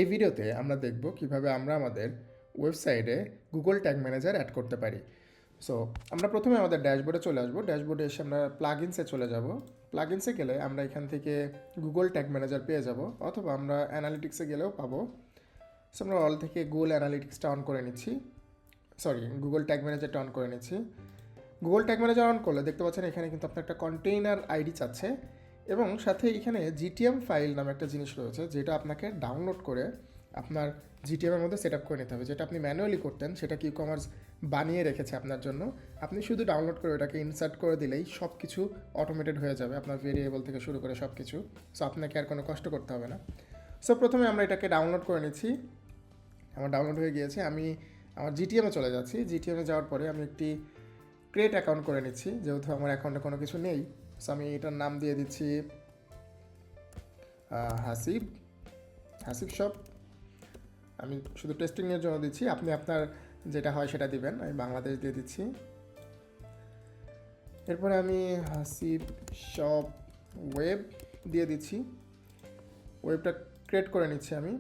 এই ভিডিওতে আমরা দেখব কিভাবে আমরা আমাদের ওয়েবসাইটে গুগল ট্যাগ ম্যানেজার অ্যাড করতে পারি। সো আমরা প্রথমে আমাদের ড্যাশবোর্ডে চলে আসবো। ড্যাশবোর্ডে এসে আমরা প্লাগইনসে চলে যাব। প্লাগইনসে গেলে আমরা এখান থেকে গুগল ট্যাগ ম্যানেজার পেয়ে যাব, অথবা আমরা অ্যানালিটিক্সে গেলেও পাবো। সো আমরা অল থেকে গুগল অ্যানালিটিক্সটা অন করে নিচ্ছি, গুগল ট্যাগ ম্যানেজারটা অন করে নিচ্ছি। গুগল ট্যাগ ম্যানেজার অন করলে দেখতে পাচ্ছেন এখানে কিন্তু আপনার একটা কন্টেইনার আইডি চাচ্ছে, এবং সাথে এখানে জিটিএম ফাইল নামে একটা জিনিস রয়েছে, যেটা আপনাকে ডাউনলোড করে আপনার জিটিএমের মধ্যে সেট আপ করে নিতে হবে। যেটা আপনি ম্যানুয়ালি করতেন, সেটা কি কমার্স বানিয়ে রেখেছে আপনার জন্য। আপনি শুধু ডাউনলোড করে ওটাকে ইনসার্ট করে দিলেই সব কিছু অটোমেটেড হয়ে যাবে, আপনার ভেরিয়েবল থেকে শুরু করে সব কিছু। সো আপনাকে আর কোনো কষ্ট করতে হবে না। সো প্রথমে আমরা এটাকে ডাউনলোড করে নিচ্ছি। আমার ডাউনলোড হয়ে গিয়েছে। আমি আমার জিটিএমে চলে যাচ্ছি। জিটিএমে যাওয়ার পরে আমি একটি ক্রিয়েট অ্যাকাউন্ট করে নিচ্ছি, যেহেতু আমার অ্যাকাউন্টে কোনো কিছু নেই। সো আমি এটার নাম দিয়ে দিচ্ছি হাসিব হাসিব শপ। আমি শুধু টেস্টিংয়ের জন্য দিচ্ছি, আপনি আপনার যেটা হয় সেটা দিবেন। আমি বাংলাদেশ দিয়ে দিচ্ছি। এরপরে আমি হাসিব শপ ওয়েব দিয়ে দিচ্ছি। ওয়েবটা ক্রিয়েট করে নিচ্ছি। আমি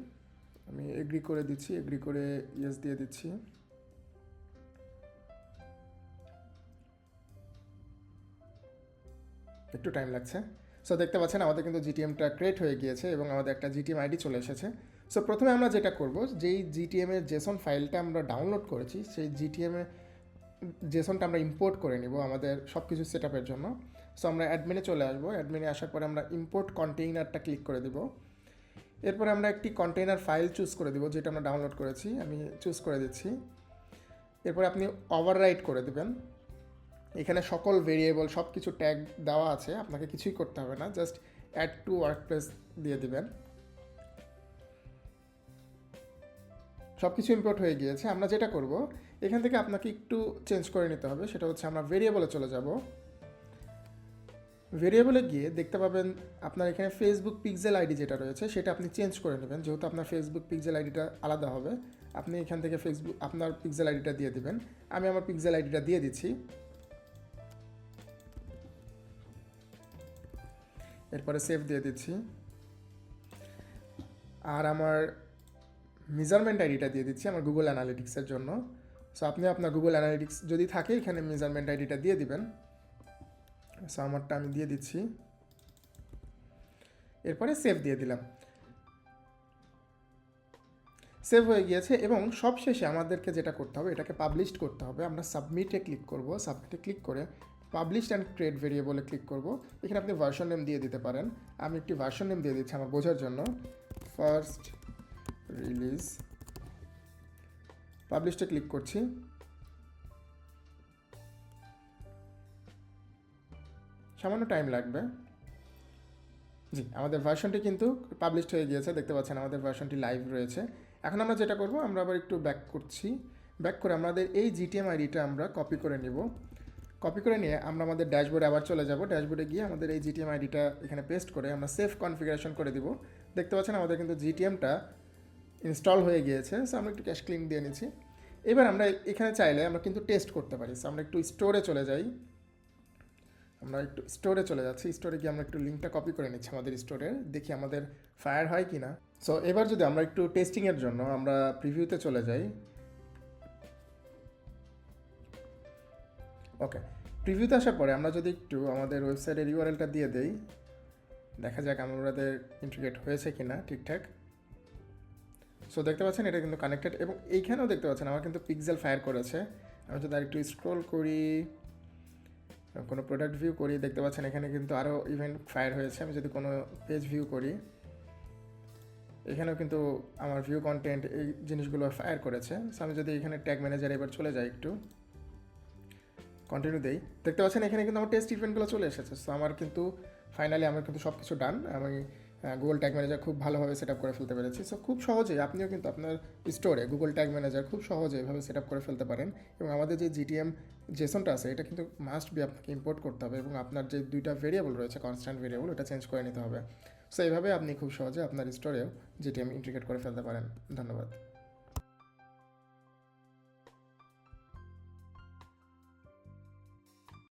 এগ্রি করে দিচ্ছি, এগ্রি করে ইয়েস দিয়ে দিচ্ছি। একটু টাইম লাগছে। সো দেখতে পাচ্ছেন আমাদের কিন্তু জিটিএমটা ক্রিয়েট হয়ে গিয়েছে এবং আমাদের একটা জিটিএম আইডি চলে এসেছে। সো প্রথমে আমরা যেটা করব, যেই জিটিএমের জেসন ফাইলটা আমরা ডাউনলোড করেছি, সেই জিটিএমে জেসনটা আমরা ইম্পোর্ট করে নিব আমাদের সব কিছু সেট আপের জন্য। সো আমরা অ্যাডমিনে চলে আসবো। অ্যাডমিনে আসার পরে আমরা ইম্পোর্ট কন্টেইনারটা ক্লিক করে দিব। এরপরে আমরা একটি কন্টেইনার ফাইল চুজ করে দিব, যেটা আমরা ডাউনলোড করেছি। আমি চুজ করে দিচ্ছি। এরপরে আপনি ওভাররাইট করে দেবেন। এখানে সকল ভেরিয়েবল সব কিছু ট্যাগ দেওয়া আছে, আপনাকে কিছুই করতে হবে না, জাস্ট অ্যাড টু ওয়ার্কপ্লেস দিয়ে দিবেন। সব কিছু ইম্পোর্ট হয়ে গিয়েছে। আমরা যেটা করব, এখান থেকে আপনাকে একটু চেঞ্জ করে নিতে হবে। সেটা হচ্ছে আমরা ভেরিয়েবলে চলে যাব। ভেরিয়েবলে গিয়ে দেখতে পাবেন আপনার এখানে ফেসবুক পিক্সেল আইডি যেটা রয়েছে, সেটা আপনি চেঞ্জ করে নেবেন। যেহেতু আপনার ফেসবুক পিক্সেল আইডিটা আলাদা হবে, আপনি এখান থেকে ফেসবুক আপনার পিক্সেল আইডিটা দিয়ে দিবেন। আমি আমার পিক্সেল আইডিটা দিয়ে দিচ্ছি। এরপরে সেভ দিয়ে দিচ্ছি। আর আমার মেজারমেন্ট আইডিটা দিয়ে দিচ্ছি আমার গুগল অ্যানালিটিক্সের জন্য। সো আপনি আপনার গুগল অ্যানালিটিক্স যদি থাকে, এখানে মেজারমেন্ট আইডিটা দিয়ে দিবেন। সো আমারটা আমি দিয়ে দিচ্ছি। এরপরে সেভ দিয়ে দিলাম। সেভ হয়ে গিয়েছে। এবং সবশেষে আমাদেরকে যেটা করতে হবে, এটাকে পাবলিশ করতে হবে। আমরা সাবমিটে ক্লিক করব। সাবমিটে ক্লিক করে পাবলিশ অ্যান্ড ক্রিয়েট ভেরিয়েবলে ক্লিক করব। এখানে আপনি ভার্সন নেম দিয়ে দিতে পারেন। আমি একটি ভার্সন নেম দিয়ে দিচ্ছি আমার বোঝার জন্য, ফার্স্ট রিলিজ। পাবলিশে ক্লিক করছি। সামান্য টাইম লাগবে। জি, আমাদের ভার্সনটি কিন্তু পাবলিশড হয়ে গিয়েছে। দেখতে পাচ্ছেন আমাদের ভার্সনটি লাইভ রয়েছে। এখন আমরা যেটা করব, আমরা আবার একটু ব্যাক করছি। ব্যাক করে আমাদের এই জিটিএম আইডিটা আমরা কপি করে নিব। কপি করে নিয়ে আমরা আমাদের ড্যাশবোর্ডে আবার চলে যাব। ড্যাশবোর্ডে গিয়ে আমাদের এই জিটিএম আইডিটা এখানে পেস্ট করে আমরা সেভ কনফিগারেশন করে দিব। দেখতে পাচ্ছেন আমাদের কিন্তু জিটিএমটা ইনস্টল হয়ে গিয়েছে। সো আমরা একটু ক্যাশ ক্লিন দিয়ে নিচ্ছি। এবার আমরা এখানে চাইলে আমরা কিন্তু টেস্ট করতে পারি। সো আমরা একটু স্টোরে চলে যাই। আমরা একটু স্টোরে চলে যাচ্ছি। স্টোরে গিয়ে আমরা একটু লিঙ্কটা কপি করে নিচ্ছি আমাদের স্টোরে, দেখি আমাদের ফায়ার হয় কি না। সো এবার যদি আমরা একটু টেস্টিংয়ের জন্য আমরা প্রিভিউতে চলে যাই। ওকে, প্রিভিউতে আসার পরে আমরা যদি একটু আমাদের ওয়েবসাইটের ইউআরএলটা দিয়ে দেই, দেখা যাক আমাদের ইন্টিগ্রেট হয়েছে কি না ঠিকঠাক। সো দেখতে পাচ্ছেন এটা কিন্তু কানেক্টেড, এবং এইখানেও দেখতে পাচ্ছেন আমার কিন্তু পিক্সেল ফায়ার করেছে। আমি যদি আর একটু স্ক্রল করি, কোনো প্রোডাক্ট ভিউ করি, দেখতে পাচ্ছেন এখানে কিন্তু আরও ইভেন্ট ফায়ার হয়েছে। আমি যদি কোনো পেজ ভিউ করি, এখানেও কিন্তু আমার ভিউ কন্টেন্ট এই জিনিসগুলো ফায়ার করেছে। সো আমি যদি এখানে ট্যাগ ম্যানেজার এবার চলে যাই, একটু কন্টিনিউ দেই, দেখতে পাচ্ছেন এখানে কিন্তু আমার টেস্ট ইভেন্টগুলো চলে এসেছে। সো আমার কিন্তু ফাইনালি আমার কিন্তু সব কিছু ডান। আমি গুগল ট্যাগ ম্যানেজার খুব ভালোভাবে সেট আপ করে ফেলতে পেরেছি। সো খুব সহজেই আপনিও কিন্তু আপনার স্টোরে গুগল ট্যাগ ম্যানেজার খুব সহজে এভাবে সেট আপ করে ফেলতে পারেন। এবং আমাদের যে জিটিএম জেসনটা আছে, এটা কিন্তু মাস্ট বি আপনাকে ইম্পোর্ট করতে হবে, এবং আপনার যে দুইটা ভেরিয়েবল রয়েছে, কনস্ট্যান্ট ভেরিয়েবল, এটা চেঞ্জ করে নিতে হবে। সো এইভাবে আপনি খুব সহজে আপনার স্টোরেও জিটিএম ইন্টিগ্রেট করে ফেলতে পারেন। ধন্যবাদ।